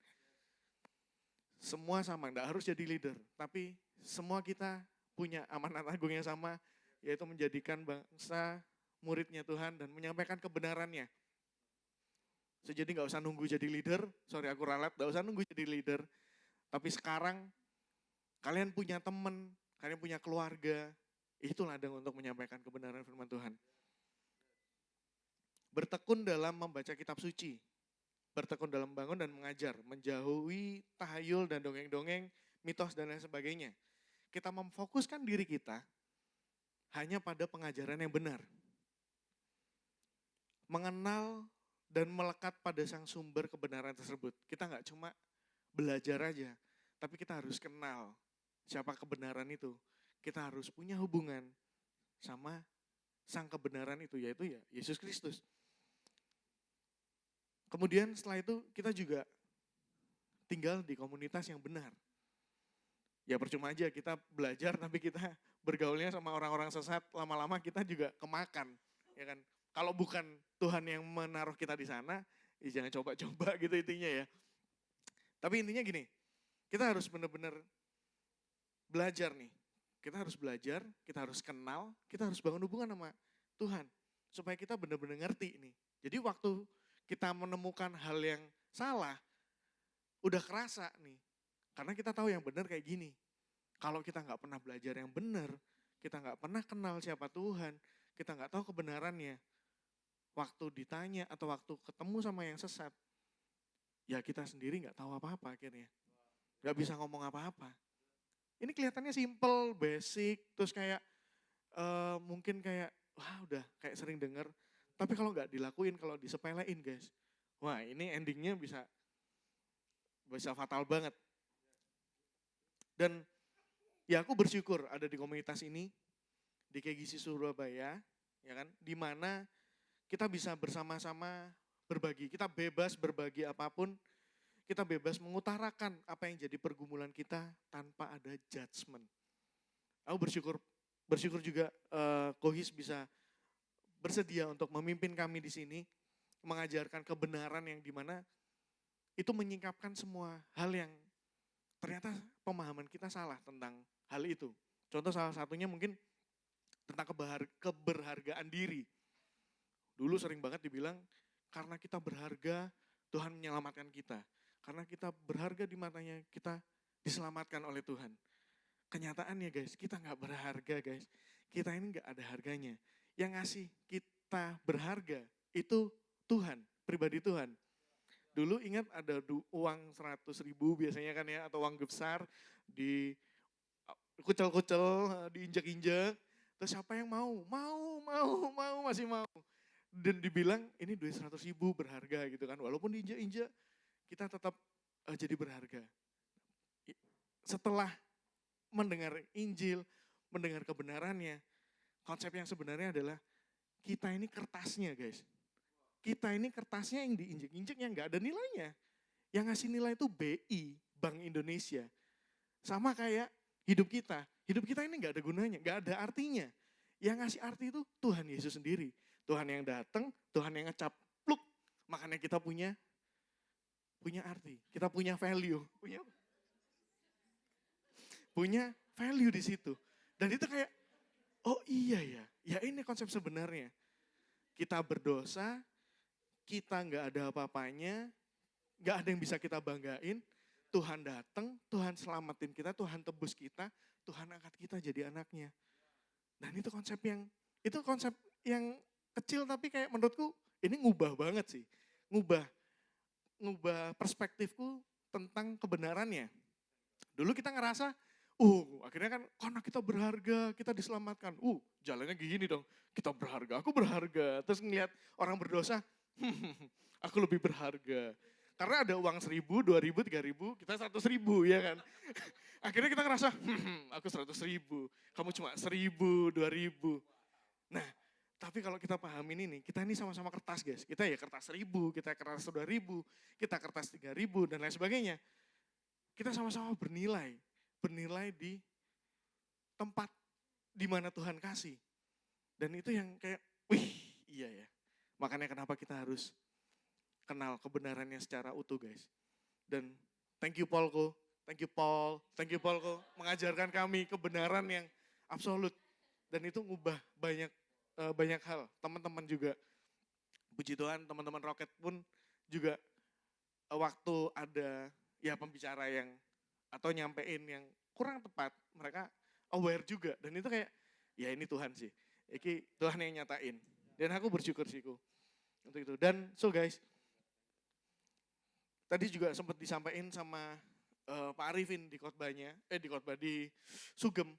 Semua sama, gak harus jadi leader, tapi semua kita punya amanat agung yang sama, yaitu menjadikan bangsa muridnya Tuhan dan menyampaikan kebenarannya. Jadi gak usah nunggu jadi leader, sorry aku ralat, gak usah nunggu jadi leader. Tapi sekarang kalian punya teman, kalian punya keluarga, itu ladang untuk menyampaikan kebenaran firman Tuhan. Bertekun dalam membaca kitab suci, bertekun dalam membangun dan mengajar, menjauhi tahayul dan dongeng-dongeng, mitos dan lain sebagainya. Kita memfokuskan diri kita hanya pada pengajaran yang benar. Mengenal dan melekat pada sang sumber kebenaran tersebut. Kita nggak cuma belajar aja, tapi kita harus kenal siapa kebenaran itu. Kita harus punya hubungan sama sang kebenaran itu, yaitu ya Yesus Kristus. Kemudian setelah itu kita juga tinggal di komunitas yang benar. Ya percuma aja kita belajar tapi kita bergaulnya sama orang-orang sesat, lama-lama kita juga kemakan, ya kan? Kalau bukan Tuhan yang menaruh kita di sana, ya jangan coba-coba gitu intinya ya. Tapi intinya gini, kita harus benar-benar belajar nih. Kita harus belajar, kita harus kenal, kita harus bangun hubungan sama Tuhan. Supaya kita benar-benar ngerti nih. Jadi waktu kita menemukan hal yang salah, udah kerasa nih. Karena kita tahu yang benar kayak gini. Kalau kita nggak pernah belajar yang benar, kita nggak pernah kenal siapa Tuhan, kita nggak tahu kebenarannya, waktu ditanya atau waktu ketemu sama yang sesat, ya kita sendiri nggak tahu apa-apa akhirnya. Nggak bisa ngomong apa-apa. Ini kelihatannya simple, basic, terus kayak mungkin kayak, wah udah kayak sering denger. Tapi kalau nggak dilakuin, kalau disepelein guys, wah ini endingnya bisa fatal banget. Dan ya aku bersyukur ada di komunitas ini, di KGC Surabaya, ya kan, di mana kita bisa bersama-sama berbagi, kita bebas berbagi apapun, kita bebas mengutarakan apa yang jadi pergumulan kita tanpa ada judgement. Aku bersyukur juga Kohis bisa bersedia untuk memimpin kami di sini, mengajarkan kebenaran yang dimana itu menyingkapkan semua hal yang ternyata pemahaman kita salah tentang hal itu. Contoh salah satunya mungkin tentang keberhargaan diri. Dulu sering banget dibilang, karena kita berharga, Tuhan menyelamatkan kita. Karena kita berharga di matanya, kita diselamatkan oleh Tuhan. Kenyataannya guys, kita gak berharga guys. Kita ini gak ada harganya. Yang ngasih kita berharga, itu Tuhan, pribadi Tuhan. Dulu ingat ada uang 100.000 biasanya kan ya, atau uang besar, di kucel-kucel, diinjak-injak. Terus siapa yang mau, masih mau. Dan dibilang ini duit 100.000 berharga gitu kan. Walaupun diinjak-injak, kita tetap jadi berharga. Setelah mendengar Injil, mendengar kebenarannya, konsep yang sebenarnya adalah kita ini kertasnya guys. Kita ini kertasnya yang diinjek-injek yang gak ada nilainya. Yang ngasih nilai itu BI, Bank Indonesia. Sama kayak hidup kita. Hidup kita ini gak ada gunanya, gak ada artinya. Yang ngasih arti itu Tuhan Yesus sendiri. Tuhan yang datang, Tuhan yang ngecap, pluk. Makanya kita punya arti, kita punya value. Punya value di situ. Dan itu kayak, oh iya ya ini konsep sebenarnya. Kita berdosa, kita nggak ada apa-apanya, nggak ada yang bisa kita banggain. Tuhan datang, Tuhan selamatin kita, Tuhan tebus kita, Tuhan angkat kita jadi anaknya. Dan itu konsep yang kecil tapi kayak menurutku ini ngubah banget sih. Ngubah perspektifku tentang kebenarannya. Dulu kita ngerasa, akhirnya kan karena kita berharga, kita diselamatkan. Jalannya gini dong, kita berharga, aku berharga. Terus ngeliat orang berdosa, aku lebih berharga. Karena ada uang 1.000, 2.000, 3.000, kita 100.000 ya kan. Akhirnya kita ngerasa, aku 100.000, kamu cuma 1.000, 2.000. Nah, tapi kalau kita pahamin ini, kita ini sama-sama kertas guys. Kita ya kertas 1.000, kita kertas 2.000, kita kertas 3.000 dan lain sebagainya. Kita sama-sama bernilai di tempat di mana Tuhan kasih. Dan itu yang kayak, iya ya. Makanya kenapa kita harus kenal kebenarannya secara utuh guys. Dan thank you Paulko mengajarkan kami kebenaran yang absolut. Dan itu ngubah banyak hal. Teman-teman juga, puji Tuhan teman-teman Rocket pun juga waktu ada ya pembicara yang atau nyampein yang kurang tepat, mereka aware juga. Dan itu kayak, ya ini Tuhan sih. Ini Tuhan yang nyatain. Dan aku bersyukur sih untuk itu. Dan so guys, tadi juga sempat disampaikan sama Pak Arifin di khotbahnya, di Sugem,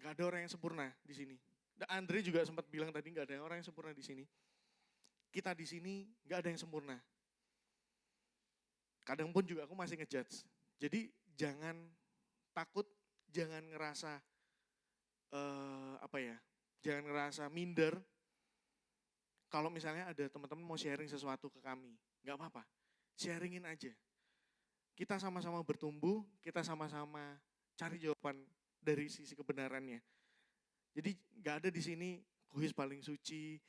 nggak ada orang yang sempurna di sini. Dan Andre juga sempat bilang tadi nggak ada orang yang sempurna di sini. Kita di sini nggak ada yang sempurna. Kadang pun juga aku masih ngejudge. Jadi jangan takut, jangan ngerasa jangan ngerasa minder. Kalau misalnya ada teman-teman mau sharing sesuatu ke kami, nggak apa-apa, sharingin aja. Kita sama-sama bertumbuh, kita sama-sama cari jawaban dari sisi kebenarannya. Jadi nggak ada di sini Kohis paling suci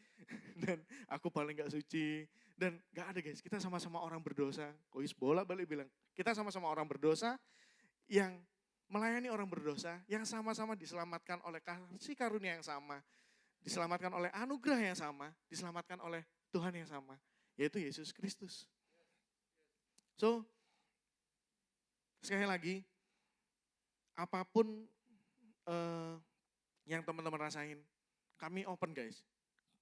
dan aku paling nggak suci, dan nggak ada guys. Kita sama-sama orang berdosa. Kohis bolak-balik bilang kita sama-sama orang berdosa yang melayani orang berdosa, yang sama-sama diselamatkan oleh kasih karunia yang sama, diselamatkan oleh anugerah yang sama, diselamatkan oleh Tuhan yang sama, yaitu Yesus Kristus. So, sekali lagi, apapun yang teman-teman rasain, kami open guys.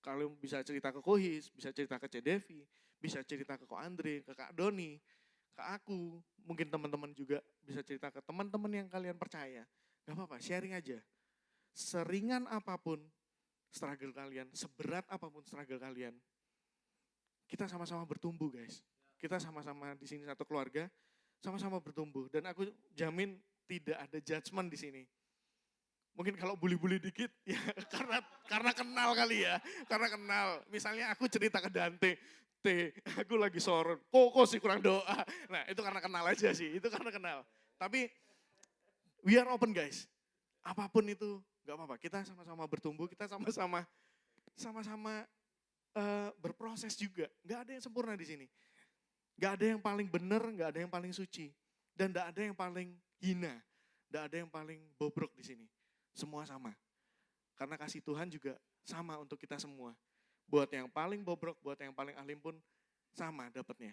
Kalian bisa cerita ke Kohis, bisa cerita ke Cedevi, bisa cerita ke Ko Andre, ke Kak Doni, ke aku. Mungkin teman-teman juga bisa cerita ke teman-teman yang kalian percaya. Gak apa-apa, sharing aja. Seringan apapun struggle kalian, seberat apapun struggle kalian, kita sama-sama bertumbuh guys. Kita sama-sama di sini satu keluarga, sama-sama bertumbuh. Dan aku jamin tidak ada judgement di sini. Mungkin kalau bully-bully dikit, ya karena kenal kali ya. Karena kenal. Misalnya aku cerita ke Dante, aku lagi sorot, kok sih kurang doa. Nah itu karena kenal aja sih, itu karena kenal. Tapi we are open guys. Apapun itu gak apa-apa, kita sama-sama bertumbuh, kita sama-sama berproses juga. Gak ada yang sempurna di sini. Gak ada yang paling benar, gak ada yang paling suci. Dan gak ada yang paling hina, gak ada yang paling bobrok di sini. Semua sama. Karena kasih Tuhan juga sama untuk kita semua. Buat yang paling bobrok, buat yang paling alim pun sama dapatnya.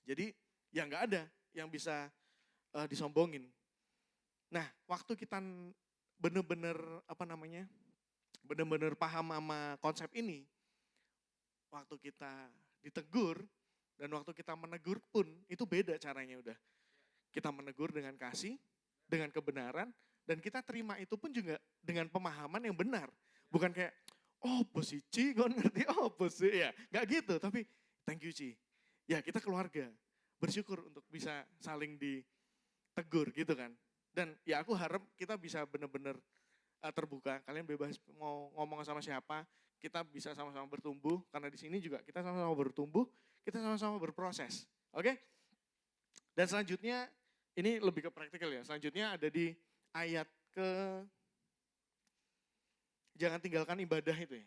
Jadi ya nggak ada yang bisa disombongin. Nah waktu kita bener-bener bener-bener paham sama konsep ini, waktu kita ditegur dan waktu kita menegur pun itu beda caranya udah. Kita menegur dengan kasih, dengan kebenaran, dan kita terima itu pun juga dengan pemahaman yang benar. Bukan kayak, oh bos Ci, gue ngerti, oh bos ya. Gak gitu, tapi thank you Ci. Ya kita keluarga, bersyukur untuk bisa saling ditegur gitu kan. Dan ya aku harap kita bisa benar-benar terbuka. Kalian bebas mau ngomong sama siapa, kita bisa sama-sama bertumbuh. Karena di sini juga kita sama-sama bertumbuh, kita sama-sama berproses. Oke? Dan selanjutnya, ini lebih ke praktikal ya. Selanjutnya ada di ayat jangan tinggalkan ibadah itu ya.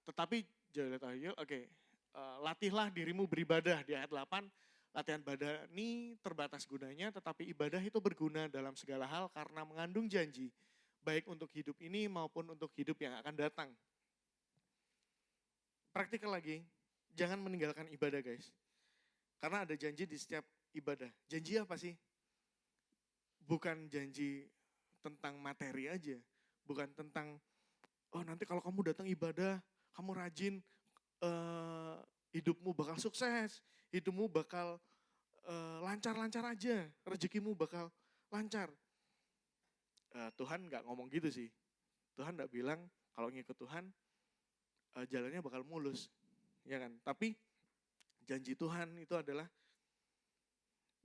Tetapi latihlah dirimu beribadah di ayat 8. Latihan badani terbatas gunanya, tetapi ibadah itu berguna dalam segala hal karena mengandung janji. Baik untuk hidup ini maupun untuk hidup yang akan datang. Praktikal lagi, jangan meninggalkan ibadah guys. Karena ada janji di setiap ibadah. Janji apa sih? Bukan janji tentang materi aja. Bukan tentang, oh nanti kalau kamu datang ibadah, kamu rajin, hidupmu bakal sukses. Hidupmu bakal lancar-lancar aja. Rezekimu bakal lancar. Tuhan gak ngomong gitu sih. Tuhan gak bilang kalau ngikut Tuhan, jalannya bakal mulus. Ya kan? Tapi janji Tuhan itu adalah,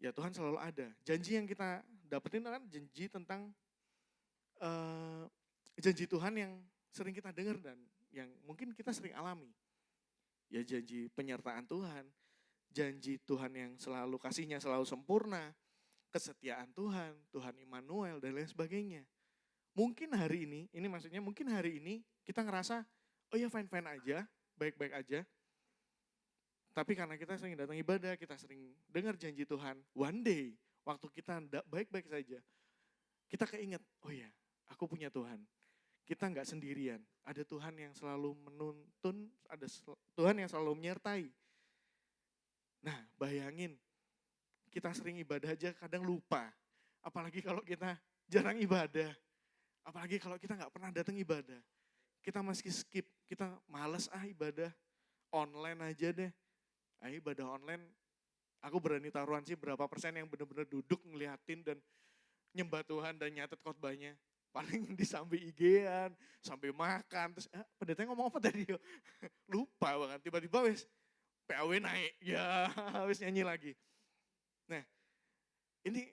ya Tuhan selalu ada. Janji yang kita dapetin kan janji tentang janji Tuhan yang sering kita dengar dan yang mungkin kita sering alami. Ya janji penyertaan Tuhan, janji Tuhan yang selalu kasihnya selalu sempurna, kesetiaan Tuhan, Tuhan Immanuel dan lain sebagainya. Mungkin hari ini maksudnya mungkin hari ini kita ngerasa, oh ya fine-fine aja, baik-baik aja. Tapi karena kita sering datang ibadah, kita sering dengar janji Tuhan, one day waktu kita baik-baik saja, kita keinget, oh ya aku punya Tuhan. Kita nggak sendirian, ada Tuhan yang selalu menuntun, ada Tuhan yang selalu menyertai. Nah bayangin, kita sering ibadah aja kadang lupa. Apalagi kalau kita jarang ibadah. Apalagi kalau kita nggak pernah datang ibadah. Kita meski skip, kita males ibadah. Online aja deh. Ibadah online, aku berani taruhan sih berapa persen yang benar-benar duduk ngeliatin dan nyembah Tuhan dan nyatet khotbahnya. Paling disambi IG-an, sampai makan. Terus pendetanya ngomong apa tadi? Lupa banget, tiba-tiba wes PAW naik. Ya wes nyanyi lagi. Nah ini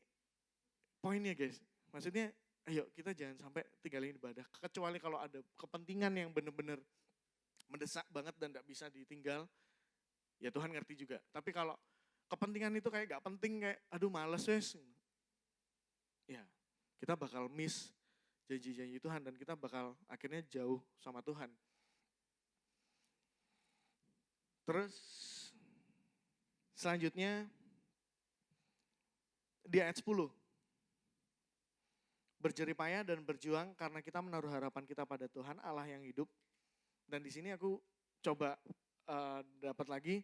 poinnya guys. Maksudnya ayo kita jangan sampai tinggalin ibadah. Kecuali kalau ada kepentingan yang benar-benar mendesak banget dan gak bisa ditinggal. Ya Tuhan ngerti juga. Tapi kalau kepentingan itu kayak gak penting, kayak aduh males wes. Ya kita bakal miss janji-janji Tuhan dan kita bakal akhirnya jauh sama Tuhan. Terus selanjutnya di ayat 10. Berjeripaya dan berjuang karena kita menaruh harapan kita pada Tuhan Allah yang hidup. Dan di sini aku coba dapat lagi,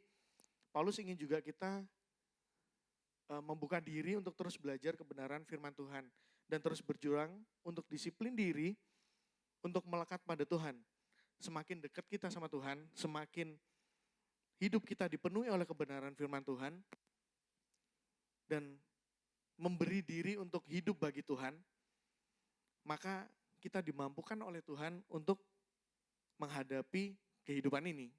Paulus ingin juga kita membuka diri untuk terus belajar kebenaran firman Tuhan. Dan terus berjuang untuk disiplin diri untuk melekat pada Tuhan. semakin dekat kita sama Tuhan, semakin hidup kita dipenuhi oleh kebenaran firman Tuhan, dan memberi diri untuk hidup bagi Tuhan, maka kita dimampukan oleh Tuhan untuk menghadapi kehidupan ini.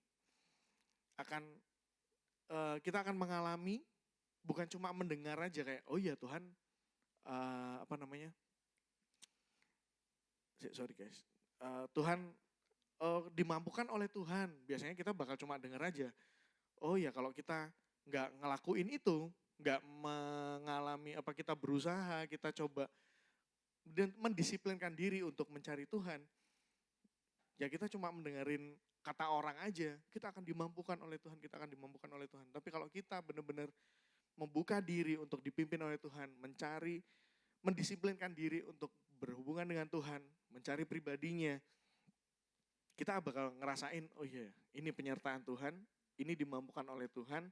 Kita akan mengalami, bukan cuma mendengar aja kayak, oh iya Tuhan, Tuhan dimampukan oleh Tuhan. Biasanya kita bakal cuma dengar aja. Oh ya, kalau kita nggak ngelakuin itu, nggak mengalami kita berusaha, kita coba dan mendisiplinkan diri untuk mencari Tuhan, ya kita cuma mendengarin kata orang aja, kita akan dimampukan oleh Tuhan, kita akan dimampukan oleh Tuhan. Tapi kalau kita benar-benar membuka diri untuk dipimpin oleh Tuhan, mendisiplinkan diri untuk berhubungan dengan Tuhan, mencari pribadinya, kita bakal ngerasain, oh iya, ini penyertaan Tuhan, ini dimampukan oleh Tuhan,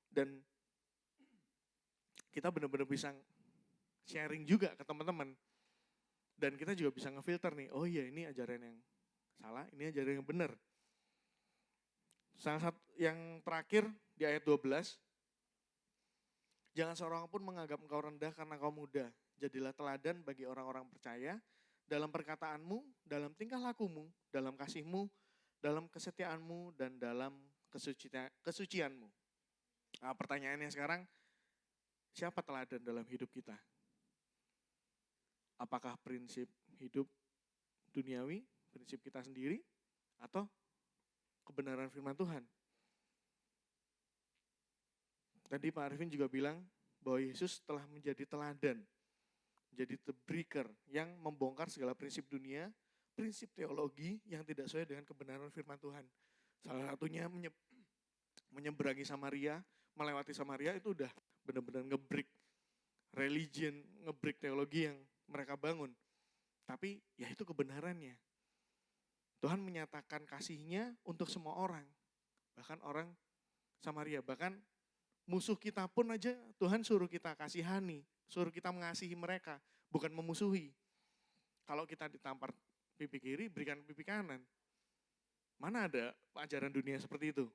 dan kita benar-benar bisa sharing juga ke teman-teman. Dan kita juga bisa ngefilter nih, oh iya ini ajaran yang salah, ini ajaran yang benar. Salah satu yang terakhir di ayat 12, jangan seorang pun menganggap engkau rendah karena kau muda. Jadilah teladan bagi orang-orang percaya dalam perkataanmu, dalam tingkah lakumu, dalam kasihmu, dalam kesetiaanmu, dan dalam kesucianmu. Nah, pertanyaannya sekarang, siapa teladan dalam hidup kita? Apakah prinsip hidup duniawi, prinsip kita sendiri, atau kebenaran firman Tuhan? Tadi Pak Arifin juga bilang bahwa Yesus telah menjadi teladan, menjadi the breaker yang membongkar segala prinsip dunia, prinsip teologi yang tidak sesuai dengan kebenaran firman Tuhan. Salah satunya menyeberangi Samaria, melewati Samaria itu udah benar-benar nge-break religion, nge-break teologi yang mereka bangun. Tapi ya itu kebenarannya. Tuhan menyatakan kasih-Nya untuk semua orang. Bahkan orang Samaria, bahkan musuh kita pun aja Tuhan suruh kita kasihani, suruh kita mengasihi mereka, bukan memusuhi. Kalau kita ditampar pipi kiri, berikan pipi kanan. Mana ada ajaran dunia seperti itu?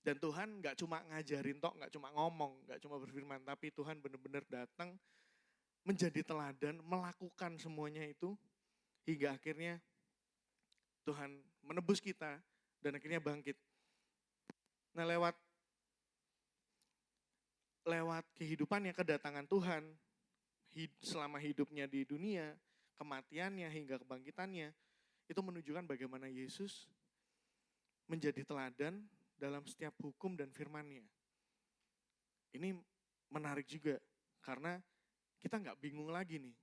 Dan Tuhan gak cuma ngajarin tok, gak cuma ngomong, gak cuma berfirman, tapi Tuhan benar-benar datang menjadi teladan, melakukan semuanya itu, hingga akhirnya Tuhan menebus kita dan akhirnya bangkit. Nah lewat kehidupannya, kedatangan Tuhan, selama hidupnya di dunia, kematiannya hingga kebangkitannya, itu menunjukkan bagaimana Yesus menjadi teladan dalam setiap hukum dan firman-Nya. Ini menarik juga, karena kita nggak bingung lagi nih,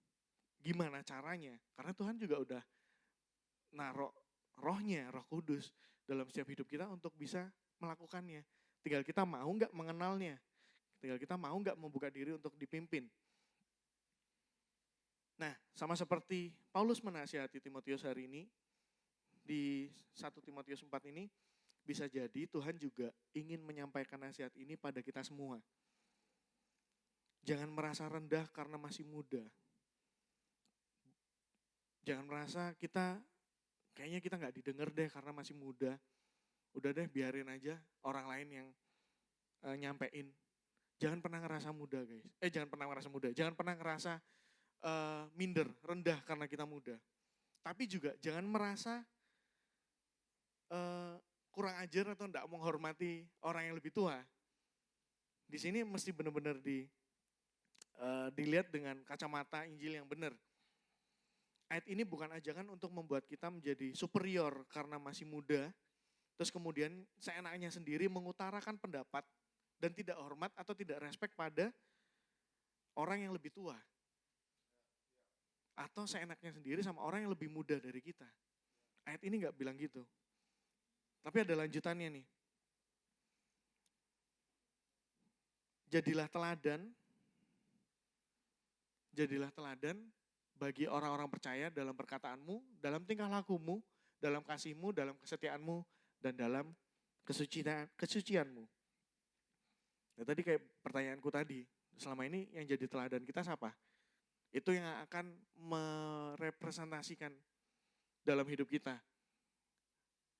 gimana caranya. Karena Tuhan juga udah naruh rohnya, Roh Kudus dalam setiap hidup kita untuk bisa melakukannya. Tinggal kita mau nggak mengenalnya, tinggal kita mau nggak membuka diri untuk dipimpin. Nah, sama seperti Paulus menasihati Timotius hari ini, di 1 Timotius 4 ini, bisa jadi Tuhan juga ingin menyampaikan nasihat ini pada kita semua. Jangan merasa rendah karena masih muda. Jangan merasa kayaknya kita nggak didengar deh karena masih muda. Udah deh biarin aja orang lain yang nyampein. Jangan pernah ngerasa muda guys. Jangan pernah ngerasa muda. Jangan pernah ngerasa minder, rendah karena kita muda. Tapi juga jangan merasa kurang ajar atau enggak menghormati orang yang lebih tua. Di sini mesti benar-benar dilihat dengan kacamata Injil yang benar. Ayat ini bukan ajakan untuk membuat kita menjadi superior karena masih muda, terus kemudian seenaknya sendiri mengutarakan pendapat dan tidak hormat atau tidak respect pada orang yang lebih tua. Atau seenaknya sendiri sama orang yang lebih muda dari kita. Ayat ini nggak bilang gitu. Tapi ada lanjutannya nih. Jadilah teladan bagi orang-orang percaya dalam perkataanmu, dalam tingkah lakumu, dalam kasihmu, dalam kesetiaanmu, dan dalam kesucianmu. Nah, tadi kayak pertanyaanku tadi, selama ini yang jadi teladan kita siapa? Itu yang akan merepresentasikan dalam hidup kita.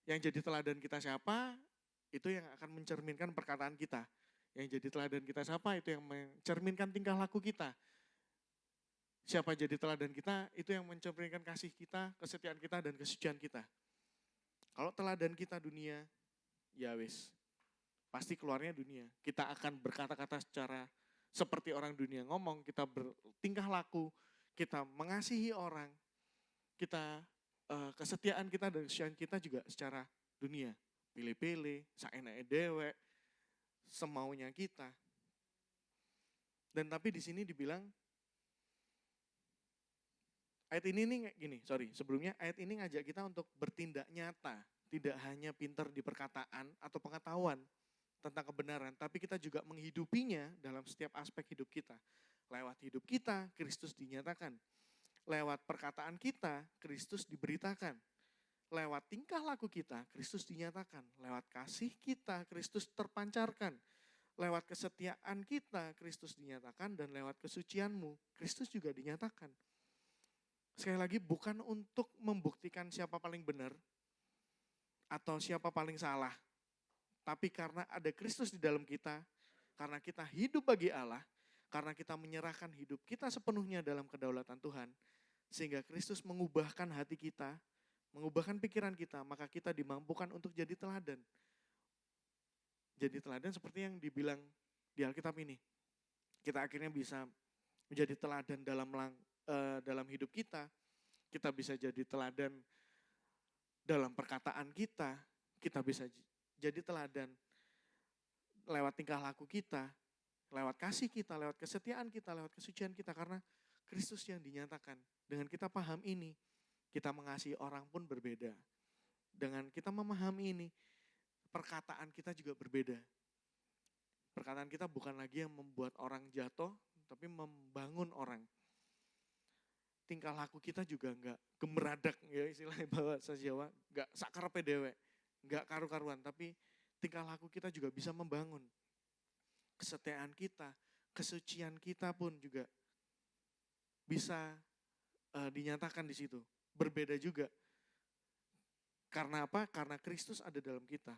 Yang jadi teladan kita siapa, itu yang akan mencerminkan perkataan kita. Yang jadi teladan kita siapa, itu yang mencerminkan tingkah laku kita. Siapa jadi teladan kita, itu yang mencerminkan kasih kita, kesetiaan kita, dan kesucian kita. Kalau teladan kita dunia, ya wis, pasti keluarnya dunia. Kita akan berkata-kata secara seperti orang dunia ngomong, kita bertingkah laku, kita mengasihi orang, kita kesetiaan kita dan kesucian kita juga secara dunia. Pilih-pilih, saenake dewek, semaunya kita. Dan tapi di sini dibilang, ayat ini nih gini, sebelumnya ayat ini ngajak kita untuk bertindak nyata. Tidak hanya pintar di perkataan atau pengetahuan tentang kebenaran, tapi kita juga menghidupinya dalam setiap aspek hidup kita. Lewat hidup kita, Kristus dinyatakan. Lewat perkataan kita, Kristus diberitakan. Lewat tingkah laku kita, Kristus dinyatakan. Lewat kasih kita, Kristus terpancarkan. Lewat kesetiaan kita, Kristus dinyatakan. Dan lewat kesucianmu, Kristus juga dinyatakan. Sekali lagi, bukan untuk membuktikan siapa paling benar atau siapa paling salah. Tapi karena ada Kristus di dalam kita, karena kita hidup bagi Allah, karena kita menyerahkan hidup kita sepenuhnya dalam kedaulatan Tuhan, sehingga Kristus mengubahkan hati kita, mengubahkan pikiran kita, maka kita dimampukan untuk jadi teladan. Jadi teladan seperti yang dibilang di Alkitab ini. Kita akhirnya bisa menjadi teladan dalam hidup kita. Kita bisa jadi teladan dalam perkataan kita. Kita bisa jadi teladan lewat tingkah laku kita, lewat kasih kita, lewat kesetiaan kita, lewat kesucian kita. Karena Kristus yang dinyatakan. Dengan kita paham ini, kita mengasihi orang pun berbeda. Dengan kita memahami ini, perkataan kita juga berbeda. Perkataan kita bukan lagi yang membuat orang jatuh, tapi membangun orang. Tingkah laku kita juga enggak gemeradak, ya istilahnya bahasa Jawa, enggak sakarepe dewek, enggak karu-karuan, tapi tingkah laku kita juga bisa membangun. Kesetiaan kita, kesucian kita pun juga bisa dinyatakan di situ. Berbeda juga. Karena apa? Karena Kristus ada dalam kita.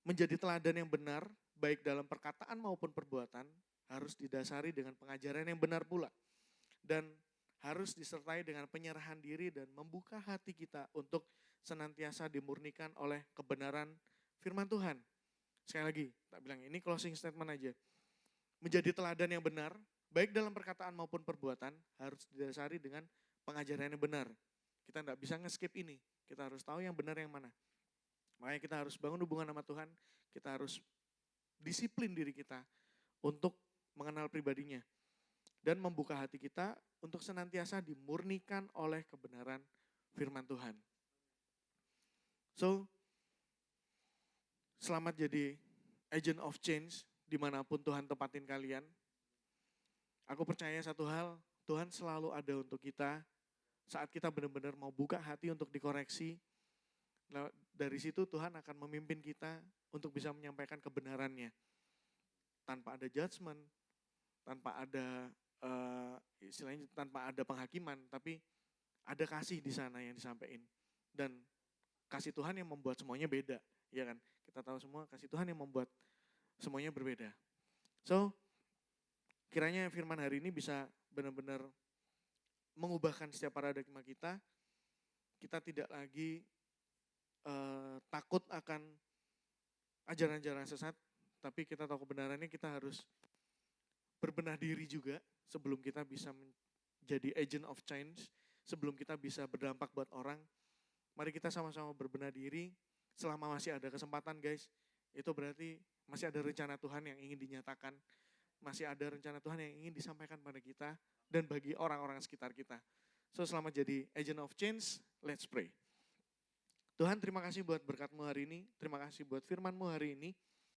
Menjadi teladan yang benar, baik dalam perkataan maupun perbuatan, harus didasari dengan pengajaran yang benar pula. Dan harus disertai dengan penyerahan diri dan membuka hati kita untuk senantiasa dimurnikan oleh kebenaran firman Tuhan. Sekali lagi, tak bilang ini closing statement aja. Menjadi teladan yang benar, baik dalam perkataan maupun perbuatan, harus didasari dengan pengajaran yang benar. Kita tidak bisa nge-skip ini, kita harus tahu yang benar yang mana. Makanya kita harus bangun hubungan sama Tuhan, kita harus disiplin diri kita untuk mengenal pribadinya. Dan membuka hati kita untuk senantiasa dimurnikan oleh kebenaran firman Tuhan. So, selamat jadi agent of change dimanapun Tuhan tempatin kalian. Aku percaya satu hal, Tuhan selalu ada untuk kita saat kita benar-benar mau buka hati untuk dikoreksi. Dari situ Tuhan akan memimpin kita untuk bisa menyampaikan kebenarannya. Tanpa ada judgment, tanpa ada istilahnya tanpa ada penghakiman, tapi ada kasih di sana yang disampaikan. Dan kasih Tuhan yang membuat semuanya beda, ya kan? Kita tahu semua kasih Tuhan yang membuat semuanya berbeda. So, kiranya firman hari ini bisa benar-benar mengubahkan setiap paradigma kita. Kita tidak lagi takut akan ajaran-ajaran sesat, tapi kita tahu kebenarannya, kita harus berbenah diri juga sebelum kita bisa menjadi agent of change, sebelum kita bisa berdampak buat orang. Mari kita sama-sama berbenah diri selama masih ada kesempatan, guys. Itu berarti masih ada rencana Tuhan yang ingin dinyatakan, masih ada rencana Tuhan yang ingin disampaikan pada kita dan bagi orang-orang sekitar kita. So, selamat jadi agent of change, let's pray. Tuhan, terima kasih buat berkat-Mu hari ini, terima kasih buat firman-Mu hari ini.